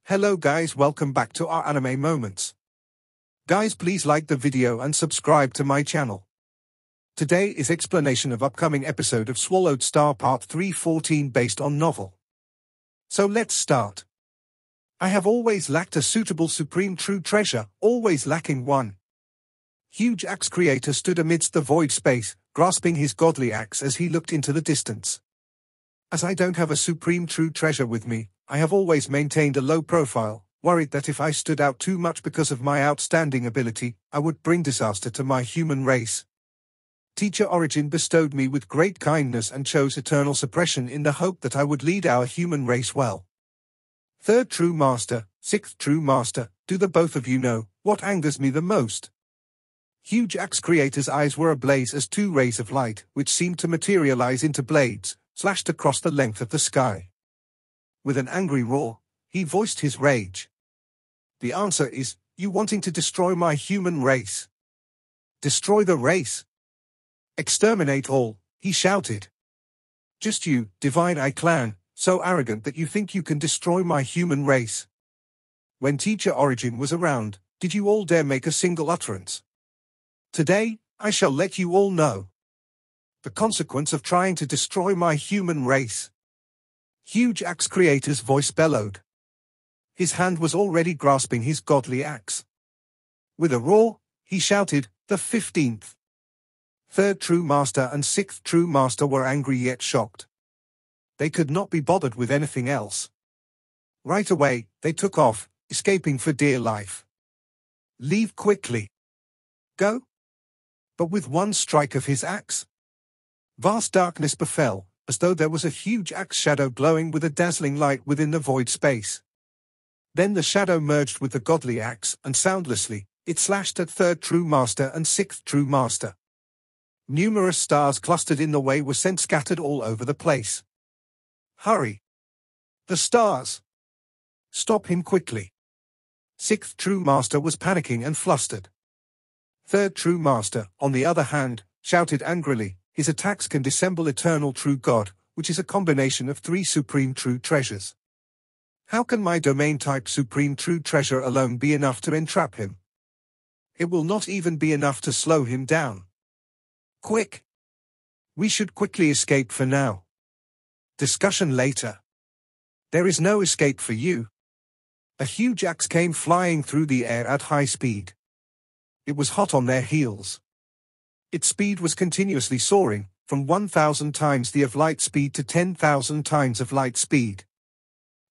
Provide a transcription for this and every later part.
Hello guys, welcome back to our anime moments. Guys, please like the video and subscribe to my channel. Today is explanation of upcoming episode of Swallowed Star Part 314 based on novel. So let's start. I have always lacked a suitable supreme true treasure, always lacking one. Huge axe creator stood amidst the void space, grasping his godly axe as he looked into the distance. As I don't have a supreme true treasure with me, I have always maintained a low profile, worried that if I stood out too much because of my outstanding ability, I would bring disaster to my human race. Teacher Origin bestowed me with great kindness and chose eternal suppression in the hope that I would lead our human race well. Third true master, sixth true master, do the both of you know what angers me the most? Huge axe creator's eyes were ablaze as two rays of light, which seemed to materialize into blades, slashed across the length of the sky. With an angry roar, he voiced his rage. The answer is, you wanting to destroy my human race. Destroy the race. Exterminate all, he shouted. Just you, Divine Eye Clan, so arrogant that you think you can destroy my human race. When Teacher Origin was around, did you all dare make a single utterance? Today, I shall let you all know the consequence of trying to destroy my human race. Huge axe creator's voice bellowed. His hand was already grasping his godly axe. With a roar, he shouted, the 15th. Third true master and sixth true master were angry yet shocked. They could not be bothered with anything else. Right away, they took off, escaping for dear life. Leave quickly. Go. But with one strike of his axe, vast darkness befell, as though there was a huge axe shadow glowing with a dazzling light within the void space. Then the shadow merged with the godly axe, and soundlessly, it slashed at third true master and sixth true master. Numerous stars clustered in the way were sent scattered all over the place. Hurry! The stars! Stop him quickly! Sixth true master was panicking and flustered. Third true master, on the other hand, shouted angrily, his attacks can dissemble eternal true God, which is a combination of three supreme true treasures. How can my domain-type supreme true treasure alone be enough to entrap him? It will not even be enough to slow him down. Quick! We should quickly escape for now. Discussion later. There is no escape for you. A huge axe came flying through the air at high speed. It was hot on their heels. Its speed was continuously soaring, from 1,000 times the of light speed to 10,000 times of light speed.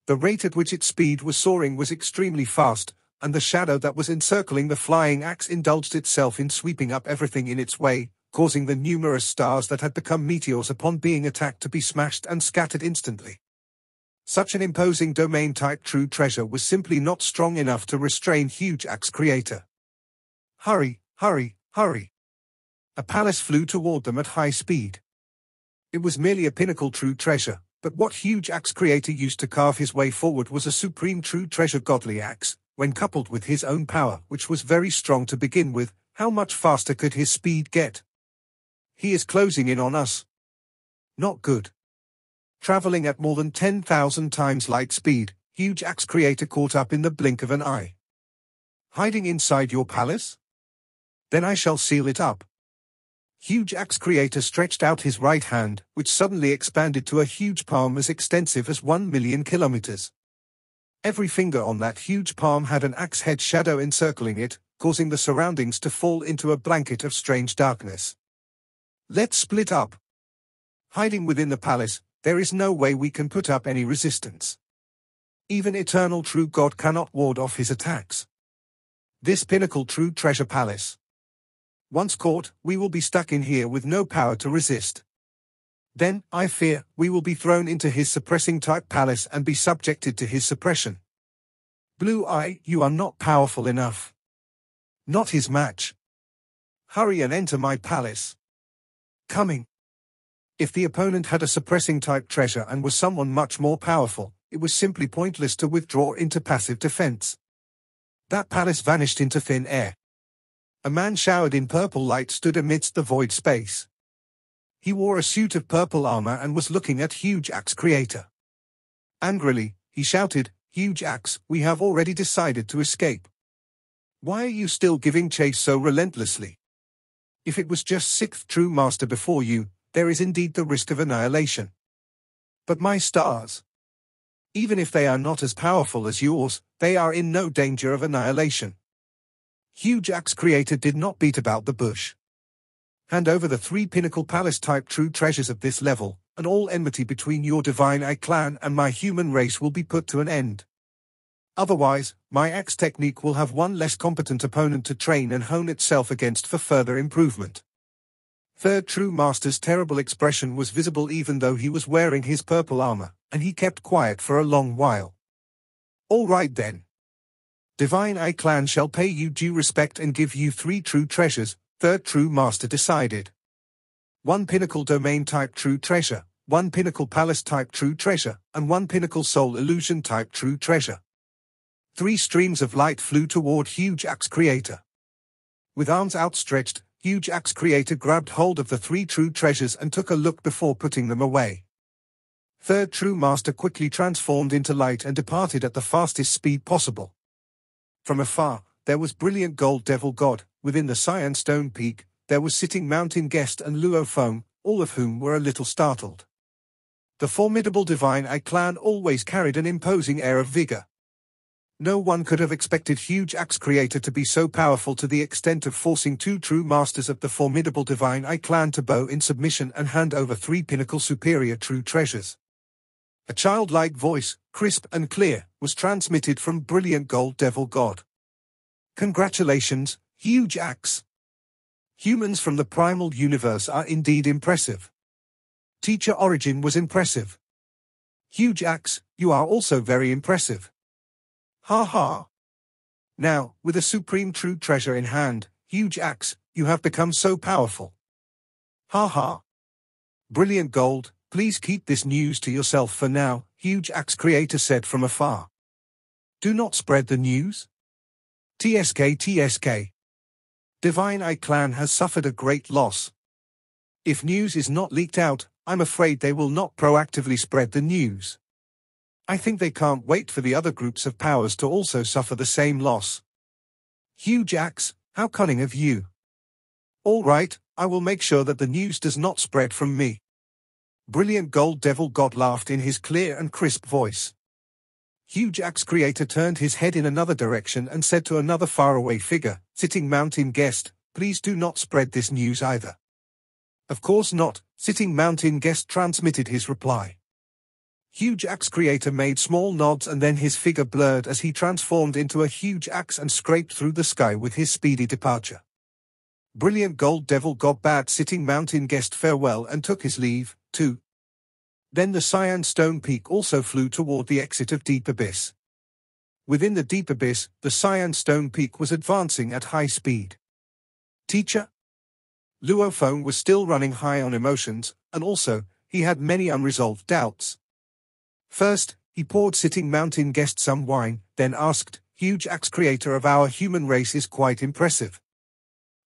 The rate at which its speed was soaring was extremely fast, and the shadow that was encircling the flying axe indulged itself in sweeping up everything in its way, causing the numerous stars that had become meteors upon being attacked to be smashed and scattered instantly. Such an imposing domain-type true treasure was simply not strong enough to restrain huge axe creator. Hurry, hurry, hurry! A palace flew toward them at high speed. It was merely a pinnacle true treasure, but what huge axe creator used to carve his way forward was a supreme true treasure godly axe. When coupled with his own power, which was very strong to begin with, how much faster could his speed get? He is closing in on us. Not good. Traveling at more than 10,000 times light speed, huge axe creator caught up in the blink of an eye. Hiding inside your palace? Then I shall seal it up. Huge axe creator stretched out his right hand, which suddenly expanded to a huge palm as extensive as 1,000,000 kilometers. Every finger on that huge palm had an axe head shadow encircling it, causing the surroundings to fall into a blanket of strange darkness. Let's split up. Hiding within the palace, there is no way we can put up any resistance. Even eternal true God cannot ward off his attacks. This pinnacle true treasure palace. Once caught, we will be stuck in here with no power to resist. Then, I fear, we will be thrown into his suppressing type palace and be subjected to his suppression. Blue Eye, you are not powerful enough. Not his match. Hurry and enter my palace. Coming. If the opponent had a suppressing type treasure and was someone much more powerful, it was simply pointless to withdraw into passive defense. That palace vanished into thin air. A man showered in purple light stood amidst the void space. He wore a suit of purple armor and was looking at huge axe creator. Angrily, he shouted, Huge Axe, we have already decided to escape. Why are you still giving chase so relentlessly? If it was just sixth true master before you, there is indeed the risk of annihilation. But my stars! Even if they are not as powerful as yours, they are in no danger of annihilation. Huge Axe Creator did not beat about the bush. Hand over the 3 Pinnacle Palace type true treasures of this level, and all enmity between your Divine Eye clan and my human race will be put to an end. Otherwise, my axe technique will have one less competent opponent to train and hone itself against for further improvement. Third True Master's terrible expression was visible even though he was wearing his purple armor, and he kept quiet for a long while. All right then. Divine Eye clan shall pay you due respect and give you 3 true treasures, Third True Master decided. 1 Pinnacle Domain type true treasure, 1 Pinnacle Palace type true treasure, and 1 Pinnacle Soul Illusion type true treasure. 3 streams of light flew toward Huge Axe Creator. With arms outstretched, Huge Axe Creator grabbed hold of the 3 true treasures and took a look before putting them away. Third True Master quickly transformed into light and departed at the fastest speed possible. From afar, there was brilliant Gold Devil God. Within the Cyan Stone Peak, there was sitting Mountain Guest and Luo Feng, all of whom were a little startled. The formidable Divine Eye clan always carried an imposing air of vigor. No one could have expected Huge Axe Creator to be so powerful to the extent of forcing 2 true masters of the formidable Divine Eye clan to bow in submission and hand over 3 pinnacle superior true treasures. A childlike voice, crisp and clear, was transmitted from brilliant Gold Devil God. Congratulations, Huge Axe. Humans from the primal universe are indeed impressive. Teacher Origin was impressive. Huge Axe, you are also very impressive. Ha ha. Now, with a supreme true treasure in hand, Huge Axe, you have become so powerful. Ha ha. Brilliant Gold, please keep this news to yourself for now, Huge Axe Creator said from afar. Do not spread the news. TSK. Divine Eye clan has suffered a great loss. If news is not leaked out, I'm afraid they will not proactively spread the news. I think they can't wait for the other groups of powers to also suffer the same loss. Huge Axe, how cunning of you. All right, I will make sure that the news does not spread from me. Brilliant Gold Devil God laughed in his clear and crisp voice. Huge Axe Creator turned his head in another direction and said to another faraway figure, sitting Mountain Guest, please do not spread this news either. Of course not, sitting Mountain Guest transmitted his reply. Huge Axe Creator made small nods and then his figure blurred as he transformed into a huge axe and scraped through the sky with his speedy departure. Brilliant Gold Devil God bade sitting Mountain Guest farewell and took his leave, too. Then the Cyan Stone Peak also flew toward the exit of Deep Abyss. Within the Deep Abyss, the Cyan Stone Peak was advancing at high speed. Teacher? Luo Feng was still running high on emotions, and also, he had many unresolved doubts. First, he poured sitting Mountain Guest some wine, then asked, Huge Axe Creator of our human race is quite impressive.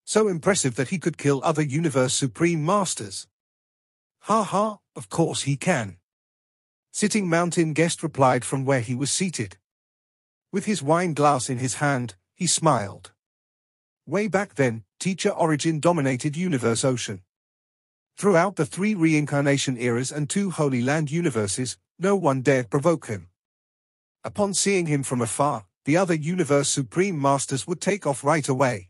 So impressive that he could kill other universe supreme masters. Ha ha, of course he can. Sitting Mountain Guest replied from where he was seated. With his wine glass in his hand, he smiled. Way back then, Teacher Origin dominated Universe Ocean. Throughout the 3 reincarnation eras and 2 Holy Land universes, no one dared provoke him. Upon seeing him from afar, the other Universe Supreme Masters would take off right away.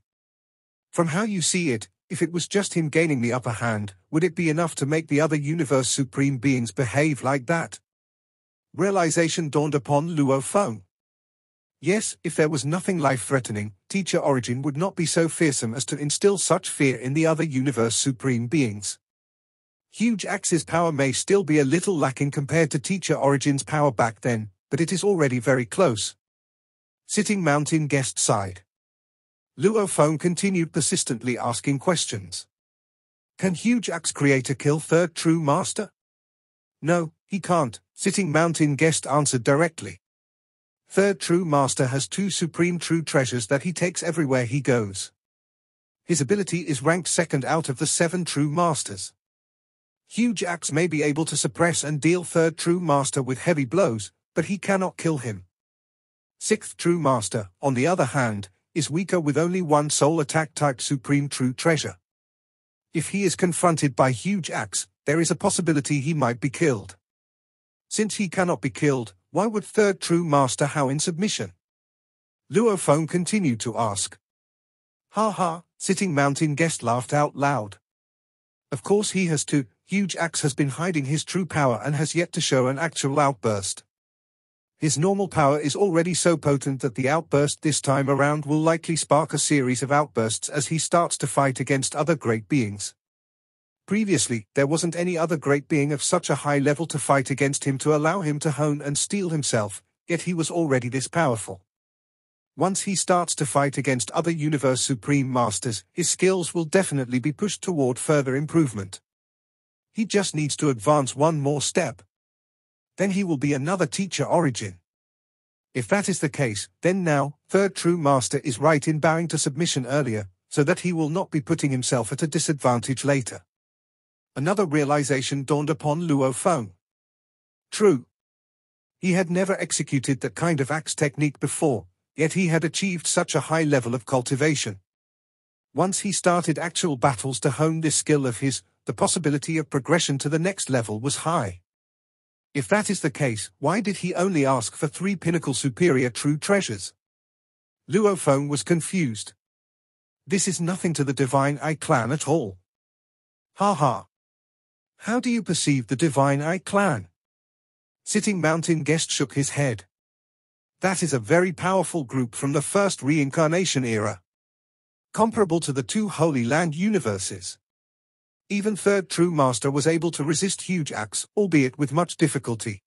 From how you see it, if it was just him gaining the upper hand, would it be enough to make the other Universe Supreme Beings behave like that? Realization dawned upon Luo Feng. Yes, if there was nothing life-threatening, Teacher Origin would not be so fearsome as to instill such fear in the other Universe Supreme Beings. Huge Axe's power may still be a little lacking compared to Teacher Origin's power back then, but it is already very close. Sitting Mountain Guest sighed. Luo Feng continued persistently asking questions. Can Huge Axe Creator kill Third True Master? No, he can't, Sitting Mountain Guest answered directly. Third True Master has 2 supreme true treasures that he takes everywhere he goes. His ability is ranked 2nd out of the 7 True Masters. Huge Axe may be able to suppress and deal Third True Master with heavy blows, but he cannot kill him. Sixth True Master, on the other hand, is weaker with only one soul attack type Supreme True Treasure. If he is confronted by Huge Axe, there is a possibility he might be killed. Since he cannot be killed, why would Third True Master how in submission? Luo Feng continued to ask. Ha ha, sitting mountain guest laughed out loud. Of course he has to. Huge Axe has been hiding his true power and has yet to show an actual outburst. His normal power is already so potent that the outburst this time around will likely spark a series of outbursts as he starts to fight against other great beings. Previously, there wasn't any other great being of such a high level to fight against him to allow him to hone and steel himself, yet he was already this powerful. Once he starts to fight against other Universe Supreme Masters, his skills will definitely be pushed toward further improvement. He just needs to advance one more step. Then he will be another Teacher Origin. If that is the case, then now, Third True Master is right in bowing to submission earlier, so that he will not be putting himself at a disadvantage later. Another realization dawned upon Luo Feng. True. He had never executed that kind of axe technique before, yet he had achieved such a high level of cultivation. Once he started actual battles to hone this skill of his, the possibility of progression to the next level was high. If that is the case, why did he only ask for 3 pinnacle superior true treasures? Luo Feng was confused. This is nothing to the Divine Eye clan at all. Ha ha. How do you perceive the Divine Eye clan? Sitting mountain guest shook his head. That is a very powerful group from the first reincarnation era. Comparable to the 2 Holy Land universes. Even Third True Master was able to resist Huge Axe, albeit with much difficulty.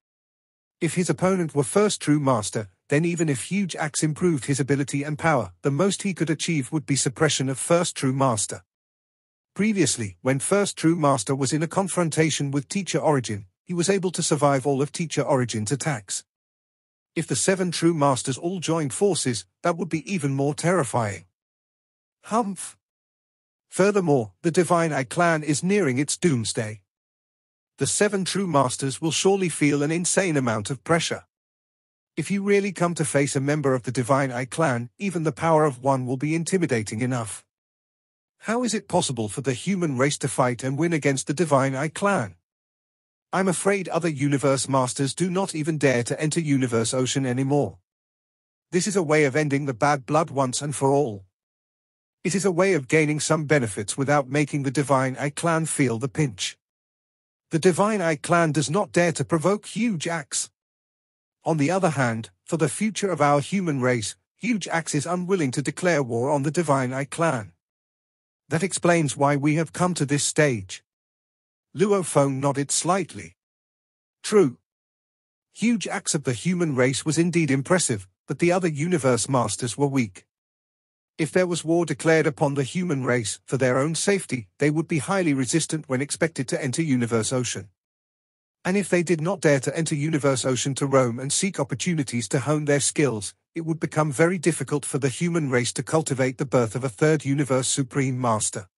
If his opponent were First True Master, then even if Huge Axe improved his ability and power, the most he could achieve would be suppression of First True Master. Previously, when First True Master was in a confrontation with Teacher Origin, he was able to survive all of Teacher Origin's attacks. If the 7 True Masters all joined forces, that would be even more terrifying. Humph. Furthermore, the Divine Eye clan is nearing its doomsday. The 7 True Masters will surely feel an insane amount of pressure. If you really come to face a member of the Divine Eye clan, even the power of one will be intimidating enough. How is it possible for the human race to fight and win against the Divine Eye clan? I'm afraid other Universe Masters do not even dare to enter Universe Ocean anymore. This is a way of ending the bad blood once and for all. It is a way of gaining some benefits without making the Divine Eye clan feel the pinch. The Divine Eye clan does not dare to provoke Huge Axe. On the other hand, for the future of our human race, Huge Axe is unwilling to declare war on the Divine Eye clan. That explains why we have come to this stage. Luo Feng nodded slightly. True. Huge Axe of the human race was indeed impressive, but the other Universe Masters were weak. If there was war declared upon the human race, for their own safety, they would be highly resistant when expected to enter Universe Ocean. And if they did not dare to enter Universe Ocean to roam and seek opportunities to hone their skills, it would become very difficult for the human race to cultivate the birth of a 3rd Universe Supreme Master.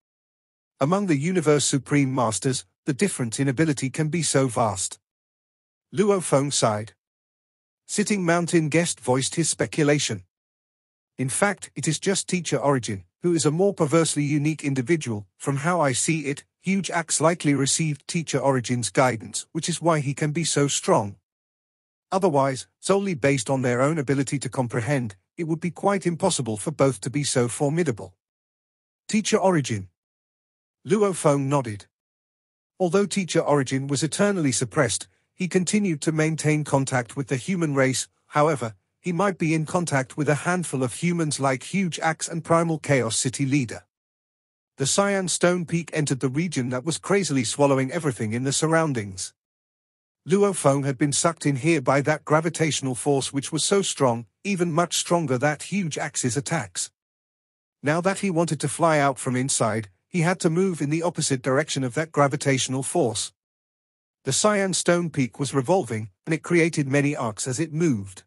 Among the Universe Supreme Masters, the difference in ability can be so vast. Luo Feng sighed. Sitting mountain guest voiced his speculation. In fact, it is just Teacher Origin, who is a more perversely unique individual. From how I see it, Huge Axe likely received Teacher Origin's guidance, which is why he can be so strong. Otherwise, solely based on their own ability to comprehend, it would be quite impossible for both to be so formidable. Teacher Origin. Luo Feng nodded. Although Teacher Origin was eternally suppressed, he continued to maintain contact with the human race. However, he might be in contact with a handful of humans like Huge Axe and Primal Chaos City Leader. The Cyan Stone Peak entered the region that was crazily swallowing everything in the surroundings. Luo Feng had been sucked in here by that gravitational force which was so strong, even much stronger than Huge Axe's attacks. Now that he wanted to fly out from inside, he had to move in the opposite direction of that gravitational force. The Cyan Stone Peak was revolving, and it created many arcs as it moved.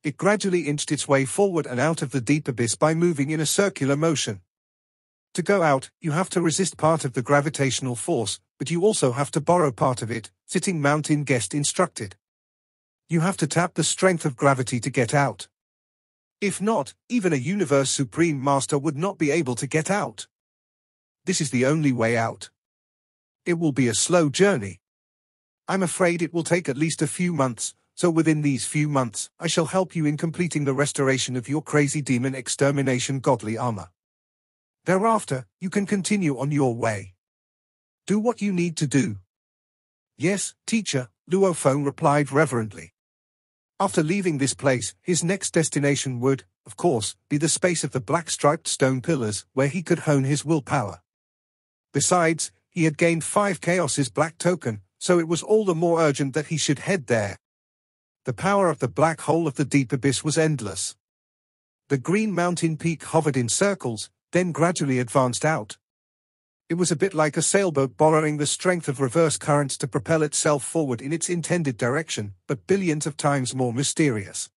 It gradually inched its way forward and out of the deep abyss by moving in a circular motion. To go out, you have to resist part of the gravitational force, but you also have to borrow part of it, Sitting Mountain Guest instructed. You have to tap the strength of gravity to get out. If not, even a Universe Supreme Master would not be able to get out. This is the only way out. It will be a slow journey. I'm afraid it will take at least a few months, so within these few months, I shall help you in completing the restoration of your crazy demon extermination godly armor. Thereafter, you can continue on your way. Do what you need to do. Yes, teacher, Luo Feng replied reverently. After leaving this place, his next destination would, of course, be the space of the black striped stone pillars, where he could hone his willpower. Besides, he had gained 5 Chaos's black token, so it was all the more urgent that he should head there. The power of the black hole of the deep abyss was endless. The green mountain peak hovered in circles, then gradually advanced out. It was a bit like a sailboat borrowing the strength of reverse currents to propel itself forward in its intended direction, but billions of times more mysterious.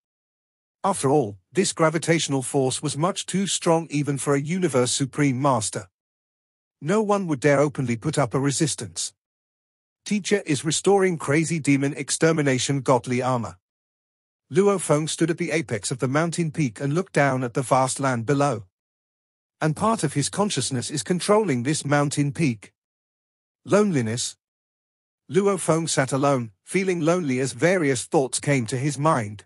After all, this gravitational force was much too strong even for a Universe Supreme Master. No one would dare openly put up a resistance. Teacher is restoring crazy demon extermination godly armor. Luo Feng stood at the apex of the mountain peak and looked down at the vast land below. And part of his consciousness is controlling this mountain peak. Loneliness. Luo Feng sat alone, feeling lonely as various thoughts came to his mind.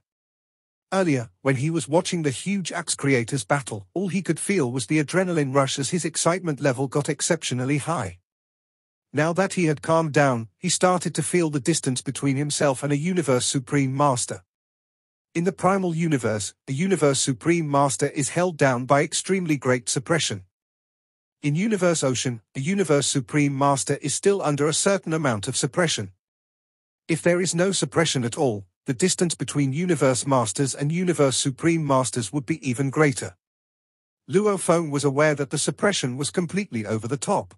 Earlier, when he was watching the huge Axe Creators battle, all he could feel was the adrenaline rush as his excitement level got exceptionally high. Now that he had calmed down, he started to feel the distance between himself and a Universe Supreme Master. In the Primal Universe, a Universe Supreme Master is held down by extremely great suppression. In Universe Ocean, a Universe Supreme Master is still under a certain amount of suppression. If there is no suppression at all, the distance between Universe Masters and Universe Supreme Masters would be even greater. Luo Feng was aware that the suppression was completely over the top.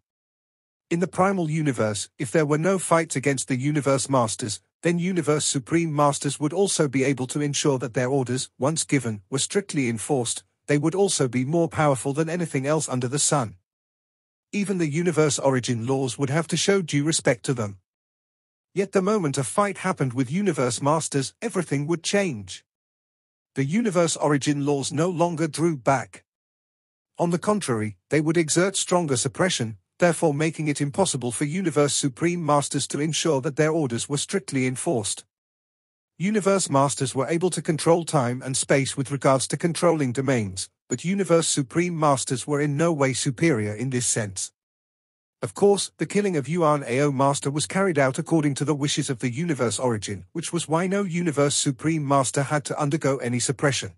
In the Primal Universe, if there were no fights against the Universe Masters, then Universe Supreme Masters would also be able to ensure that their orders, once given, were strictly enforced. They would also be more powerful than anything else under the sun. Even the Universe Origin laws would have to show due respect to them. Yet the moment a fight happened with Universe Masters, everything would change. The Universe Origin laws no longer drew back. On the contrary, they would exert stronger suppression, therefore making it impossible for Universe Supreme Masters to ensure that their orders were strictly enforced. Universe Masters were able to control time and space with regards to controlling domains, but Universe Supreme Masters were in no way superior in this sense. Of course, the killing of Yuan Ao Master was carried out according to the wishes of the Universe Origin, which was why no Universe Supreme Master had to undergo any suppression.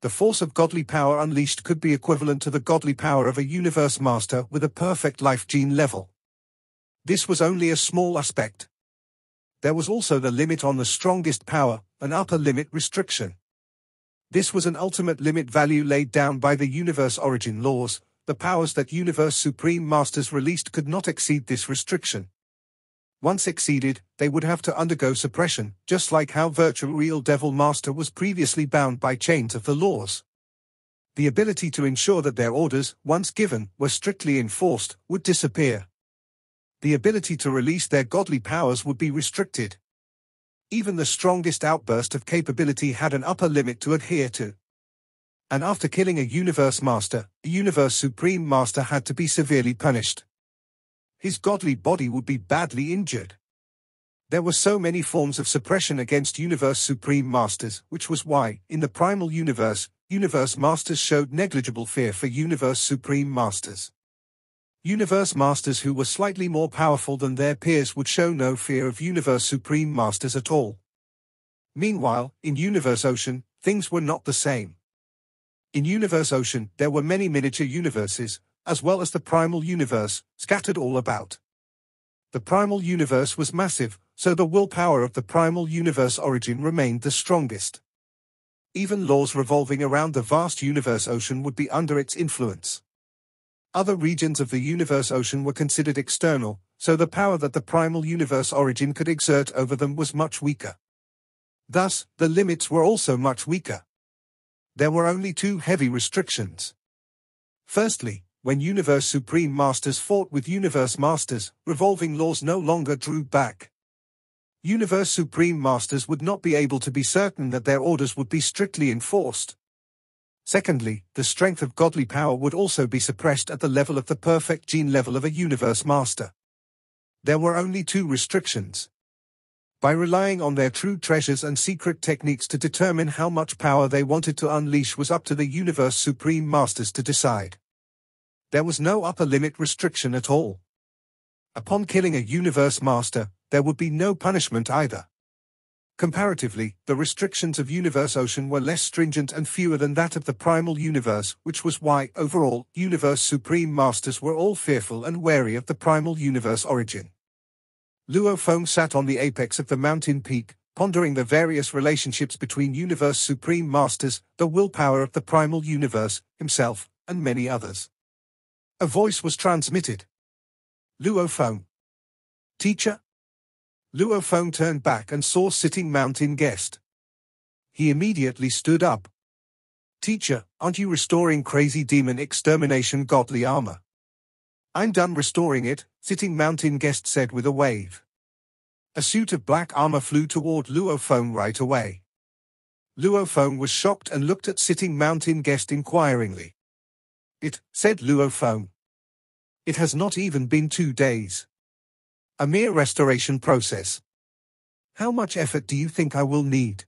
The force of godly power unleashed could be equivalent to the godly power of a Universe Master with a perfect life gene level. This was only a small aspect. There was also the limit on the strongest power, an upper limit restriction. This was an ultimate limit value laid down by the Universe Origin laws. The powers that Universe Supreme Masters released could not exceed this restriction. Once exceeded, they would have to undergo suppression, just like how Virtual Real Devil Master was previously bound by chains of the laws. The ability to ensure that their orders, once given, were strictly enforced, would disappear. The ability to release their godly powers would be restricted. Even the strongest outburst of capability had an upper limit to adhere to. And after killing a Universe Master, a Universe Supreme Master had to be severely punished. His godly body would be badly injured. There were so many forms of suppression against Universe Supreme Masters, which was why, in the Primal Universe, Universe Masters showed negligible fear for Universe Supreme Masters. Universe Masters who were slightly more powerful than their peers would show no fear of Universe Supreme Masters at all. Meanwhile, in Universe Ocean, things were not the same. In Universe Ocean, there were many miniature universes, as well as the Primal Universe, scattered all about. The Primal Universe was massive, so the willpower of the Primal Universe Origin remained the strongest. Even laws revolving around the vast Universe Ocean would be under its influence. Other regions of the Universe Ocean were considered external, so the power that the Primal Universe Origin could exert over them was much weaker. Thus, the limits were also much weaker. There were only 2 heavy restrictions. Firstly, when Universe Supreme Masters fought with Universe Masters, revolving laws no longer drew back. Universe Supreme Masters would not be able to be certain that their orders would be strictly enforced. Secondly, the strength of godly power would also be suppressed at the level of the perfect gene level of a Universe Master. There were only two restrictions. By relying on their true treasures and secret techniques to determine how much power they wanted to unleash was up to the Universe Supreme Masters to decide. There was no upper limit restriction at all. Upon killing a Universe Master, there would be no punishment either. Comparatively, the restrictions of Universe Ocean were less stringent and fewer than that of the Primal Universe, which was why, overall, Universe Supreme Masters were all fearful and wary of the Primal Universe origin. Luo Feng sat on the apex of the mountain peak, pondering the various relationships between Universe Supreme Masters, the willpower of the Primal Universe, himself, and many others. A voice was transmitted. Luo Feng. Teacher? Luo Feng turned back and saw sitting mountain guest. He immediately stood up. Teacher, aren't you restoring crazy demon extermination godly armor? I'm done restoring it, sitting mountain guest said with a wave. A suit of black armor flew toward Luo Feng right away. Luo Feng was shocked and looked at sitting mountain guest inquiringly. It, said Luo Feng. It has not even been 2 days. A mere restoration process. How much effort do you think I will need?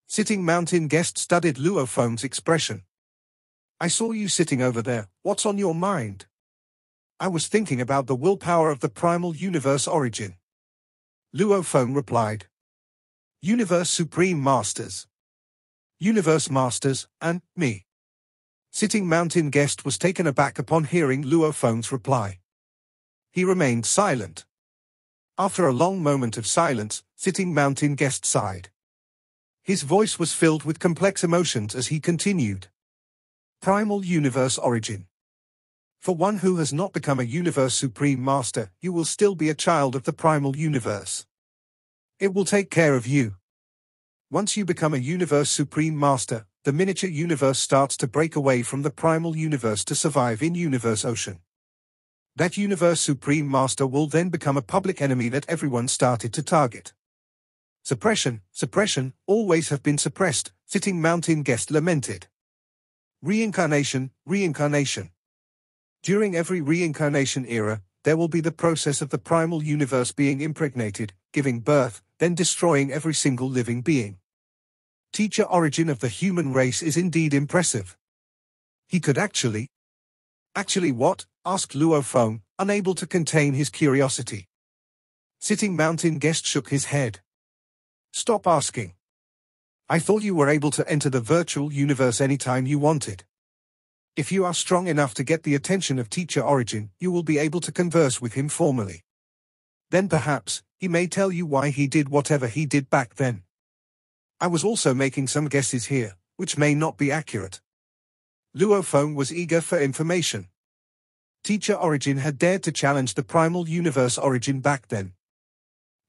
Sitting mountain guest studied Luo Feng's expression. I saw you sitting over there, what's on your mind? I was thinking about the willpower of the Primal Universe origin. Luo Feng replied. Universe Supreme Masters. Universe Masters, and me. Sitting mountain guest was taken aback upon hearing Luo Feng's reply. He remained silent. After a long moment of silence, sitting mountain guest sighed. His voice was filled with complex emotions as he continued. Primal Universe origin. For one who has not become a Universe Supreme Master, you will still be a child of the Primal Universe. It will take care of you. Once you become a Universe Supreme Master, the miniature universe starts to break away from the Primal Universe to survive in Universe Ocean. That Universe Supreme Master will then become a public enemy that everyone started to target. Suppression, always have been suppressed, sitting mountain guest lamented. Reincarnation. During every reincarnation era, there will be the process of the Primal Universe being impregnated, giving birth, then destroying every single living being. Teacher origin of the human race is indeed impressive. He could actually what? Asked Luo Feng, unable to contain his curiosity. Sitting mountain guest shook his head. Stop asking. I thought you were able to enter the virtual universe anytime you wanted. If you are strong enough to get the attention of Teacher Origin, you will be able to converse with him formally. Then perhaps, he may tell you why he did whatever he did back then. I was also making some guesses here, which may not be accurate. Luo Feng was eager for information. Teacher Origin had dared to challenge the Primal Universe origin back then.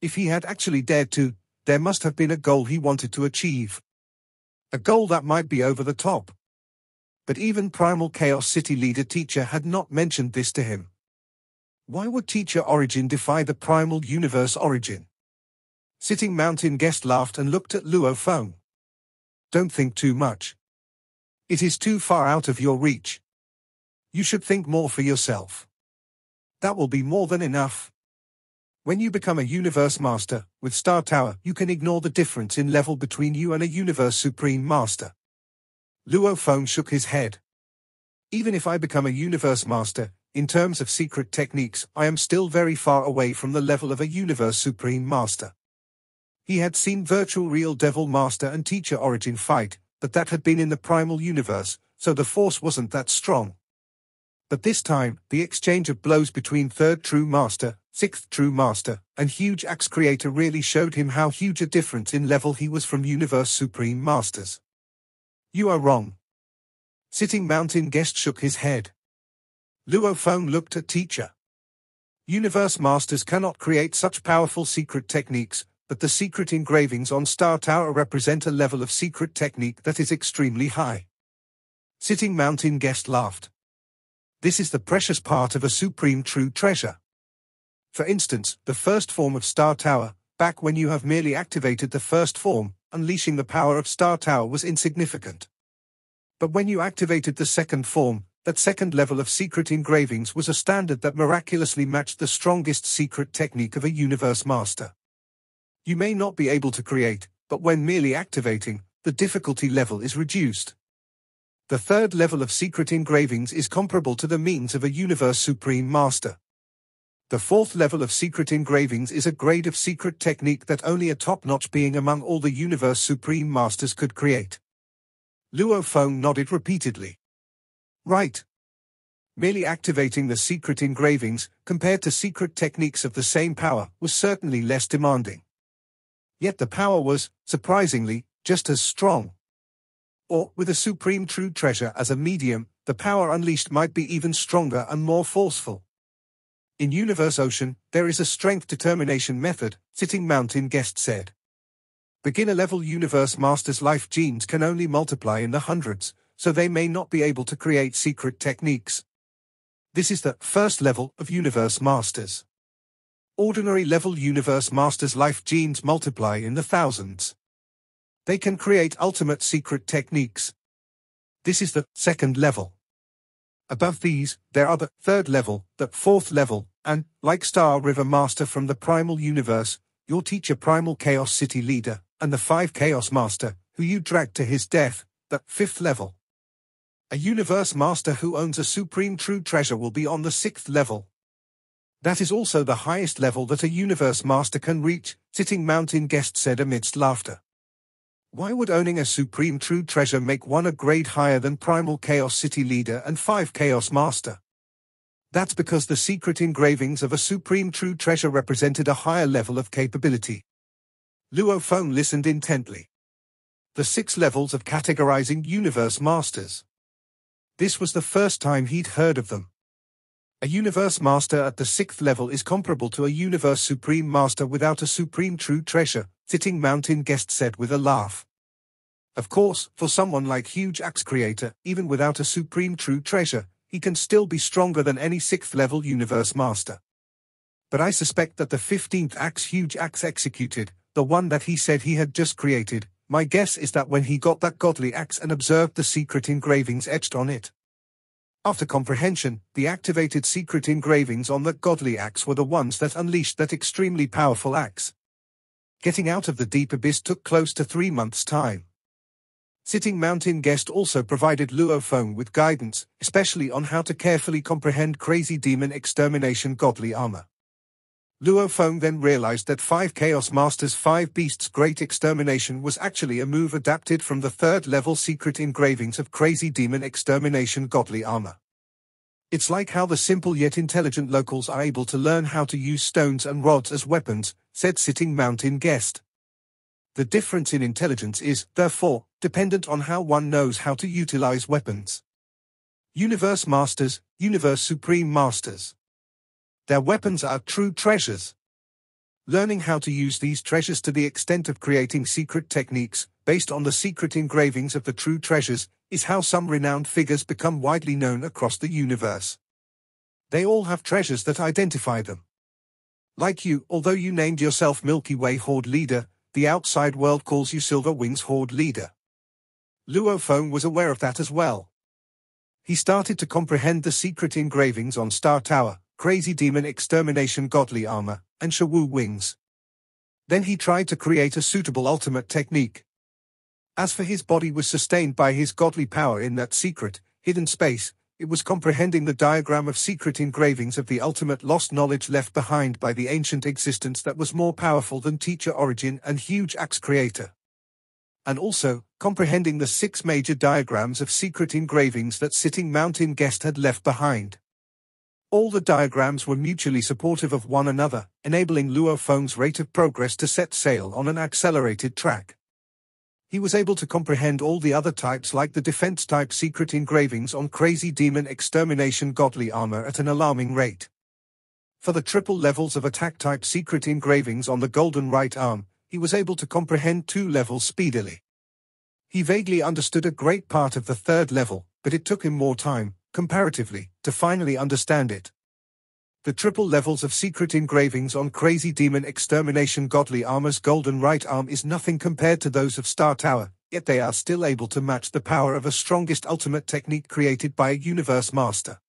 If he had actually dared to, there must have been a goal he wanted to achieve. A goal that might be over the top. But even Primal Chaos City leader Teacher had not mentioned this to him. Why would Teacher Origin defy the Primal Universe origin? Sitting mountain guest laughed and looked at Luo Feng. Don't think too much. It is too far out of your reach. You should think more for yourself. That will be more than enough. When you become a Universe Master, with Star Tower, you can ignore the difference in level between you and a Universe Supreme Master. Luo Feng shook his head. Even if I become a Universe Master, in terms of secret techniques, I am still very far away from the level of a Universe Supreme Master. He had seen Virtual Real Devil Master and Teacher Origin fight, but that had been in the Primal Universe, so the force wasn't that strong. But this time, the exchange of blows between Third True Master, Sixth True Master, and Huge Axe Creator really showed him how huge a difference in level he was from Universe Supreme Masters. You are wrong. Sitting mountain guest shook his head. Luo Feng looked at Teacher. Universe Masters cannot create such powerful secret techniques, but the secret engravings on Star Tower represent a level of secret technique that is extremely high. Sitting mountain guest laughed. This is the precious part of a supreme true treasure. For instance, the first form of Star Tower, back when you have merely activated the first form, unleashing the power of Star Tower was insignificant. But when you activated the second form, that second level of secret engravings was a standard that miraculously matched the strongest secret technique of a universe master. You may not be able to create, but when merely activating, the difficulty level is reduced. The third level of secret engravings is comparable to the means of a universe supreme master. The fourth level of secret engravings is a grade of secret technique that only a top-notch being among all the universe supreme masters could create. Luo Feng nodded repeatedly. Right. Merely activating the secret engravings, compared to secret techniques of the same power, was certainly less demanding. Yet the power was, surprisingly, just as strong. Or, with a supreme true treasure as a medium, the power unleashed might be even stronger and more forceful. In Universe Ocean, there is a strength determination method, Sitting Mountain Guest said. Beginner-level Universe Masters' life genes can only multiply in the hundreds, so they may not be able to create secret techniques. This is the first level of Universe Masters. Ordinary-level Universe Masters' life genes multiply in the thousands. They can create ultimate secret techniques. This is the second level. Above these, there are the third level, the fourth level, and, like Star River Master from the Primal Universe, your teacher Primal Chaos City Leader, and the 5 Chaos Master, who you dragged to his death, the fifth level. A Universe Master who owns a supreme true treasure will be on the 6th level. That is also the highest level that a Universe Master can reach, Sitting Mountain Guest said amidst laughter. Why would owning a supreme true treasure make one a grade higher than Primal Chaos City Leader and 5 Chaos Master? That's because the secret engravings of a supreme true treasure represented a higher level of capability. Luo Feng listened intently. The 6 levels of categorizing Universe Masters. This was the first time he'd heard of them. A Universe Master at the 6th level is comparable to a Universe Supreme Master without a supreme true treasure, Sitting Mountain Guest said with a laugh. Of course, for someone like Huge Axe Creator, even without a supreme true treasure, he can still be stronger than any 6th level Universe Master. But I suspect that the 15th axe Huge Axe executed, the one that he said he had just created, my guess is that when he got that godly axe and observed the secret engravings etched on it. After comprehension, the activated secret engravings on that godly axe were the ones that unleashed that extremely powerful axe. Getting out of the deep abyss took close to 3 months' time. Sitting Mountain Guest also provided Luo Feng with guidance, especially on how to carefully comprehend Crazy Demon Extermination godly armor. Luo Feng then realized that 5 Chaos Masters 5 Beasts Great Extermination was actually a move adapted from the 3rd level secret engravings of Crazy Demon Extermination godly armor. It's like how the simple yet intelligent locals are able to learn how to use stones and rods as weapons, said Sitting Mountain Guest. The difference in intelligence is, therefore, dependent on how one knows how to utilize weapons. Universe Masters, Universe Supreme Masters. Their weapons are true treasures. Learning how to use these treasures to the extent of creating secret techniques, based on the secret engravings of the true treasures, is how some renowned figures become widely known across the universe. They all have treasures that identify them. Like you, although you named yourself Milky Way Horde Leader, the outside world calls you Silver Wings Horde Leader. Luo Feng was aware of that as well. He started to comprehend the secret engravings on Star Tower, Crazy Demon Extermination Godly Armor, and Shawu Wings. Then he tried to create a suitable ultimate technique. As for his body was sustained by his godly power in that secret, hidden space, it was comprehending the diagram of secret engravings of the ultimate lost knowledge left behind by the ancient existence that was more powerful than Teacher Origin and Huge Axe Creator. And also, comprehending the 6 major diagrams of secret engravings that Sitting Mountain Guest had left behind. All the diagrams were mutually supportive of one another, enabling Luo Feng's rate of progress to set sail on an accelerated track. He was able to comprehend all the other types like the defense-type secret engravings on Crazy Demon Extermination Godly Armor at an alarming rate. For the triple levels of attack-type secret engravings on the Golden Right Arm, he was able to comprehend 2 levels speedily. He vaguely understood a great part of the 3rd level, but it took him more time, comparatively, to finally understand it. The triple levels of secret engravings on Crazy Demon Extermination Godly Armor's golden right arm is nothing compared to those of Star Tower, yet they are still able to match the power of a strongest ultimate technique created by a universe master.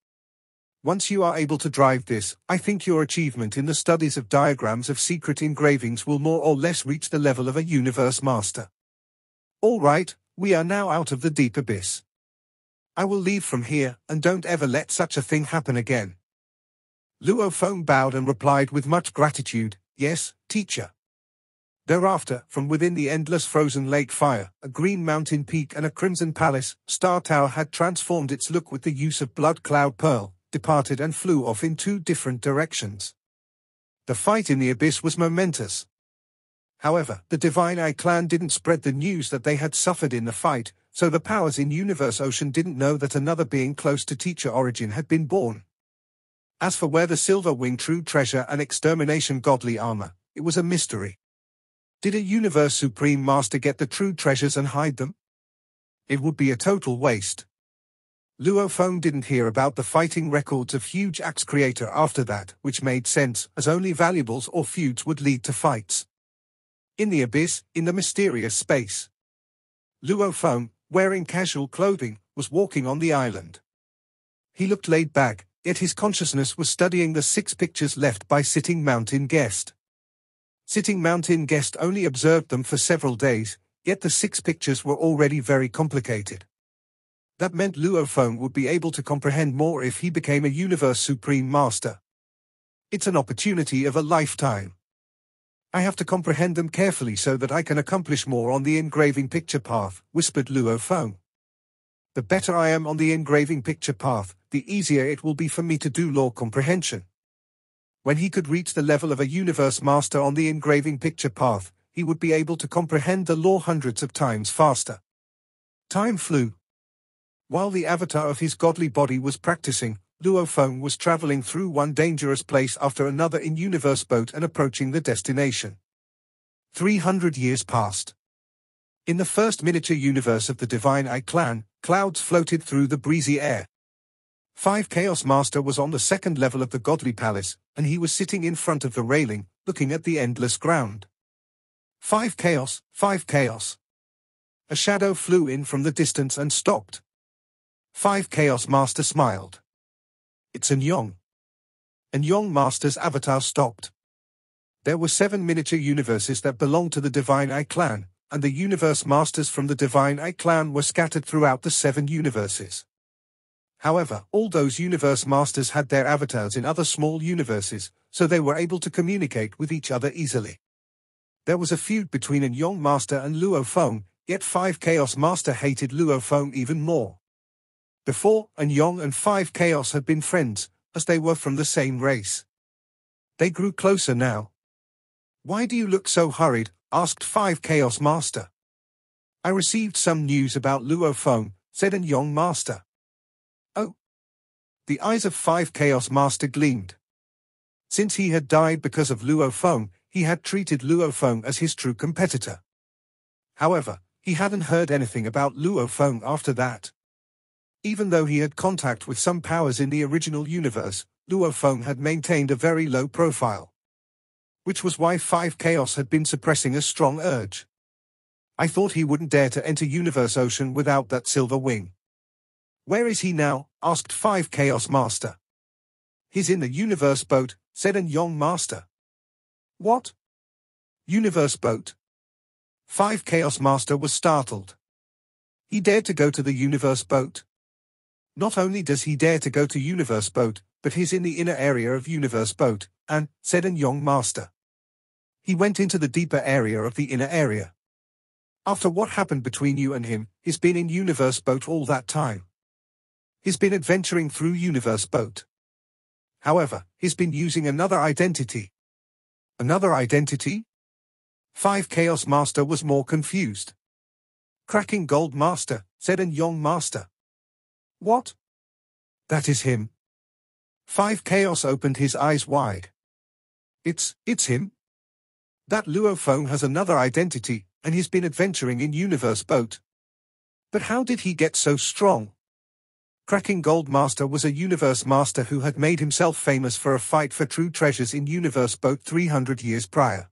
Once you are able to drive this, I think your achievement in the studies of diagrams of secret engravings will more or less reach the level of a universe master. Alright, we are now out of the deep abyss. I will leave from here, and don't ever let such a thing happen again. Luo Feng bowed and replied with much gratitude, "Yes, teacher." Thereafter, from within the endless frozen lake fire, a green mountain peak and a crimson palace, Star Tower had transformed its look with the use of Blood Cloud Pearl, departed and flew off in two different directions. The fight in the abyss was momentous. However, the Divine Eye clan didn't spread the news that they had suffered in the fight, so the powers in Universe Ocean didn't know that another being close to Teacher Origin had been born. As for where the Silver Wing True Treasure and Extermination Godly Armor, it was a mystery. Did a Universe Supreme Master get the true treasures and hide them? It would be a total waste. Luo Feng didn't hear about the fighting records of Huge Axe Creator after that, which made sense, as only valuables or feuds would lead to fights. In the abyss, in the mysterious space, Luo Feng, wearing casual clothing, was walking on the island. He looked laid back, yet his consciousness was studying the 6 pictures left by Sitting Mountain Guest. Sitting Mountain Guest only observed them for several days, yet the 6 pictures were already very complicated. That meant Luo Feng would be able to comprehend more if he became a Universe Supreme Master. It's an opportunity of a lifetime. I have to comprehend them carefully so that I can accomplish more on the engraving picture path, whispered Luo Feng. The better I am on the engraving picture path, the easier it will be for me to do law comprehension. When he could reach the level of a universe master on the engraving picture path, he would be able to comprehend the law hundreds of times faster. Time flew. While the avatar of his godly body was practicing, Luo Feng was traveling through one dangerous place after another in universe boat and approaching the destination. 300 years passed. In the first miniature universe of the Divine Eye clan, clouds floated through the breezy air. 5 Chaos Master was on the second level of the Godly Palace, and he was sitting in front of the railing, looking at the endless ground. 5 Chaos, 5 Chaos. A shadow flew in from the distance and stopped. 5 Chaos Master smiled. It's An Yong. An Yong Master's avatar stopped. There were 7 miniature universes that belonged to the Divine Eye clan, and the universe masters from the Divine Eye clan were scattered throughout the 7 universes. However, all those universe masters had their avatars in other small universes, so they were able to communicate with each other easily. There was a feud between An Yong Master and Luo Feng, yet 5 Chaos Master hated Luo Feng even more. Before, An Yong and 5 Chaos had been friends, as they were from the same race. They grew closer now. "Why do you look so hurried?" asked 5 Chaos Master. "I received some news about Luo Feng," said An Yong Master. "Oh." The eyes of 5 Chaos Master gleamed. Since he had died because of Luo Feng, he had treated Luo Feng as his true competitor. However, he hadn't heard anything about Luo Feng after that. Even though he had contact with some powers in the original universe, Luo Feng had maintained a very low profile. Which was why 5 Chaos had been suppressing a strong urge. "I thought he wouldn't dare to enter Universe Ocean without that silver wing." "Where is he now?" asked 5 Chaos Master. "He's in the Universe Boat," said An Yong Master. "What? Universe Boat?" 5 Chaos Master was startled. He dared to go to the Universe Boat? Not only does he dare to go to Universe Boat, but he's in the inner area of Universe Boat, and, said An Yong Master. He went into the deeper area of the inner area. After what happened between you and him, he's been in Universe Boat all that time. He's been adventuring through Universe Boat. However, he's been using another identity. Another identity? 5 Chaos Master was more confused. "Cracking Gold Master," said An Yong Master. "What? That is him." 5 Chaos opened his eyes wide. It's him? That Luo Feng has another identity, and he's been adventuring in Universe Boat. But how did he get so strong? Cracking Gold Master was a universe master who had made himself famous for a fight for true treasures in Universe Boat 300 years prior.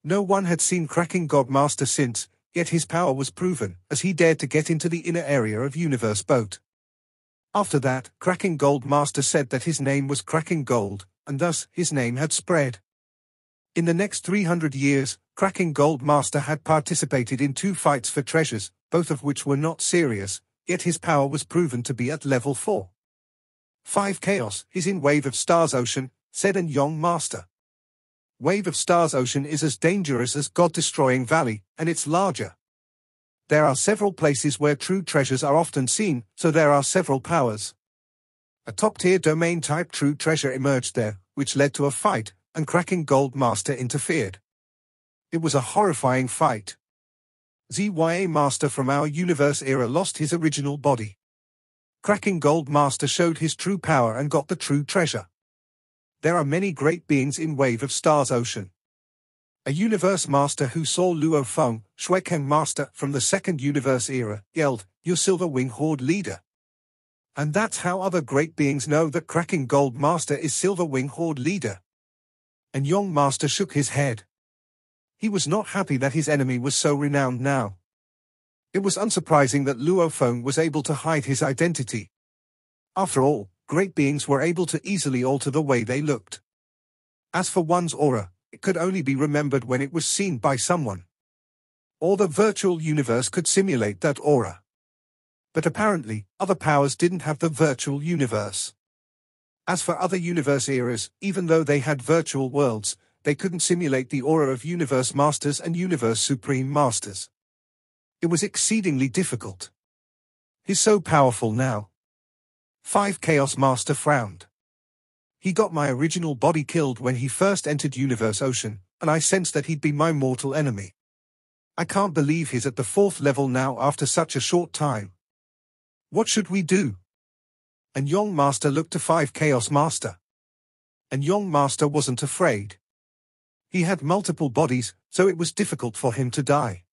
No one had seen Cracking Gold Master since, yet his power was proven, as he dared to get into the inner area of Universe Boat. After that, Cracking Gold Master said that his name was Cracking Gold, and thus his name had spread. In the next 300 years, Cracking Gold Master had participated in 2 fights for treasures, both of which were not serious, yet his power was proven to be at level 4. 5 Chaos is in Wave of Stars Ocean, said an Young Master. Wave of Stars Ocean is as dangerous as God-destroying Valley, and it's larger. There are several places where true treasures are often seen, so there are several powers. A top-tier domain-type true treasure emerged there, which led to a fight, and Cracking Gold Master interfered. It was a horrifying fight. ZYA Master from our universe era lost his original body. Cracking Gold Master showed his true power and got the true treasure. There are many great beings in Wave of Stars Ocean. A universe master who saw Luo Feng, Shuekeng Master from the second universe era, yelled, "Your Silver Wing Horde leader." And that's how other great beings know that Cracking Gold Master is Silver Wing Horde leader. And Yong Master shook his head. He was not happy that his enemy was so renowned now. It was unsurprising that Luo Feng was able to hide his identity. After all, great beings were able to easily alter the way they looked. As for one's aura, it could only be remembered when it was seen by someone. Or the virtual universe could simulate that aura. But apparently, other powers didn't have the virtual universe. As for other universe eras, even though they had virtual worlds, they couldn't simulate the aura of Universe Masters and Universe Supreme Masters. It was exceedingly difficult. He's so powerful now. 5 Chaos Master frowned. He got my original body killed when he first entered Universe Ocean, and I sensed that he'd be my mortal enemy. I can't believe he's at the 4th level now after such a short time. What should we do? And Yong Master looked to 5 Chaos Master. And Yong Master wasn't afraid. He had multiple bodies, so it was difficult for him to die.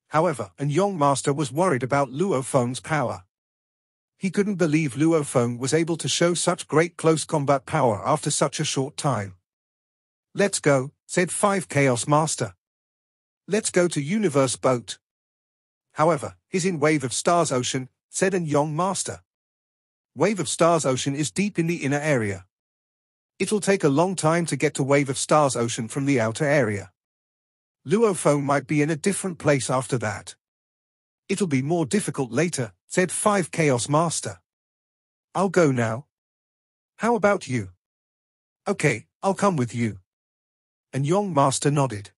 However, and Yong Master was worried about Luo Feng's power. He couldn't believe Luo Feng was able to show such great close combat power after such a short time. "Let's go," said 5 Chaos Master. "Let's go to Universe Boat." However, he's in Wave of Stars Ocean, said an Yong Master. Wave of Stars Ocean is deep in the inner area. It'll take a long time to get to Wave of Stars Ocean from the outer area. Luo Feng might be in a different place after that. It'll be more difficult later, said 5 Chaos Master. "I'll go now. How about you?" "Okay, I'll come with you." And Yong Master nodded.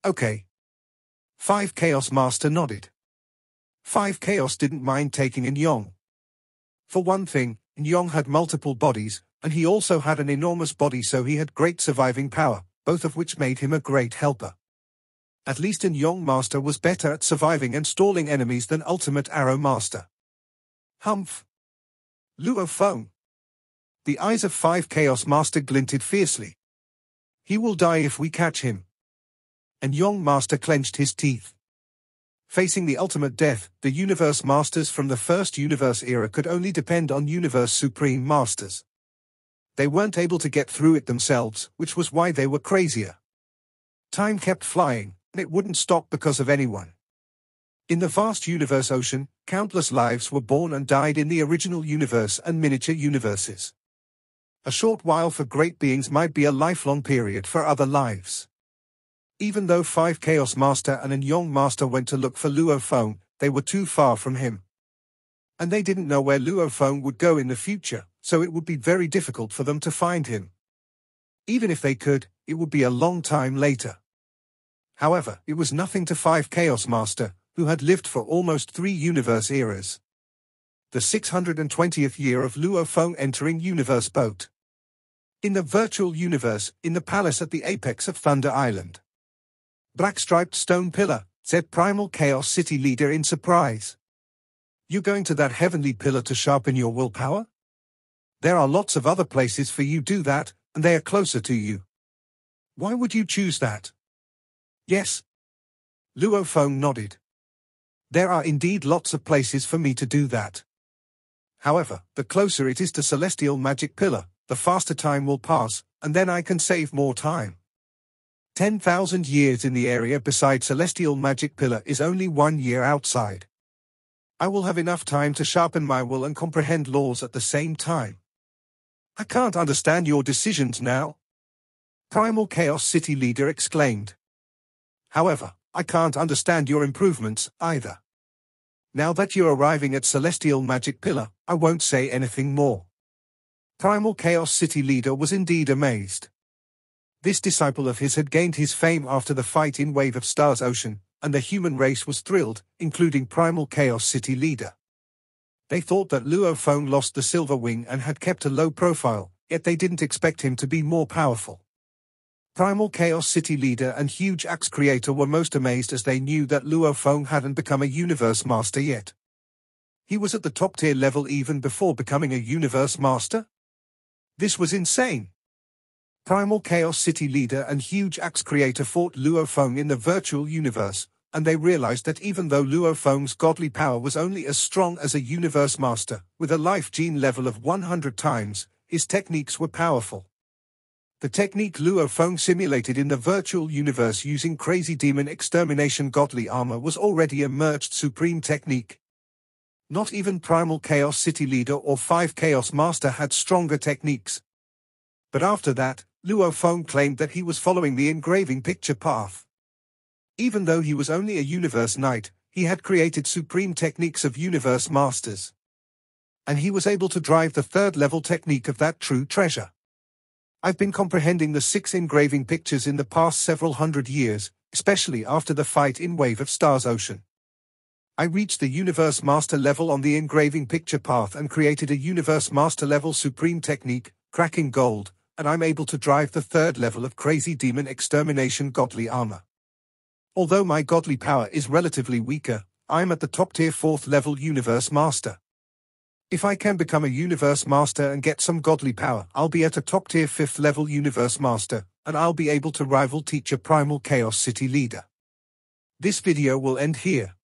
"Okay." 5 Chaos Master nodded. 5 Chaos didn't mind taking in Yong. For one thing, Yong had multiple bodies, and he also had an enormous body, so he had great surviving power, both of which made him a great helper. At least an Yong Master was better at surviving and stalling enemies than Ultimate Arrow Master. Humph! Luo Feng! The eyes of 5 Chaos Master glinted fiercely. "He will die if we catch him." And Yong Master clenched his teeth. Facing the ultimate death, the Universe Masters from the first Universe era could only depend on Universe Supreme Masters. They weren't able to get through it themselves, which was why they were crazier. Time kept flying, and it wouldn't stop because of anyone. In the vast Universe Ocean, countless lives were born and died in the original universe and miniature universes. A short while for great beings might be a lifelong period for other lives. Even though 5 Chaos Master and an Yong Master went to look for Luo Feng, they were too far from him. And they didn't know where Luo Feng would go in the future, so it would be very difficult for them to find him. Even if they could, it would be a long time later. However, it was nothing to 5 Chaos Master, who had lived for almost 3 universe eras. The 620th year of Luo Feng entering Universe Boat. In the virtual universe, in the palace at the apex of Thunder Island. "Black-striped stone pillar," said Primal Chaos City leader in surprise. "You going to that heavenly pillar to sharpen your willpower? There are lots of other places for you do that, and they are closer to you. Why would you choose that?" "Yes." Luo Feng nodded. "There are indeed lots of places for me to do that. However, the closer it is to Celestial Magic Pillar, the faster time will pass, and then I can save more time. 10,000 years in the area beside Celestial Magic Pillar is only 1 year outside. I will have enough time to sharpen my will and comprehend laws at the same time. I can't understand your decisions now, Primal Chaos City Leader exclaimed. However, I can't understand your improvements, either. Now that you're arriving at Celestial Magic Pillar, I won't say anything more. Primal Chaos City Leader was indeed amazed. This disciple of his had gained his fame after the fight in Wave of Stars Ocean, and the human race was thrilled, including Primal Chaos City Leader. They thought that Luo Feng lost the Silver Wing and had kept a low profile, yet they didn't expect him to be more powerful. Primal Chaos City Leader and Huge Axe Creator were most amazed as they knew that Luo Feng hadn't become a Universe Master yet. He was at the top tier level even before becoming a Universe Master? This was insane. Primal Chaos City Leader and Huge Axe Creator fought Luo Feng in the virtual universe, and they realized that even though Luo Feng's godly power was only as strong as a Universe Master, with a life gene level of 100 times, his techniques were powerful. The technique Luo Feng simulated in the virtual universe using Crazy Demon Extermination Godly Armor was already a merged supreme technique. Not even Primal Chaos City Leader or 5 Chaos Master had stronger techniques. But after that, Luo Feng claimed that he was following the engraving picture path. Even though he was only a Universe Knight, he had created supreme techniques of Universe Masters. And he was able to drive the third level technique of that true treasure. I've been comprehending the 6 engraving pictures in the past several hundred years, especially after the fight in Wave of Stars Ocean. I reached the Universe Master level on the engraving picture path and created a Universe Master level supreme technique, Cracking Gold, and I'm able to drive the third level of Crazy Demon Extermination Godly Armor. Although my godly power is relatively weaker, I'm at the top tier 4th level Universe Master. If I can become a Universe Master and get some godly power, I'll be at a top tier 5th level Universe Master, and I'll be able to rival Teacher Primal Chaos City Leader. This video will end here.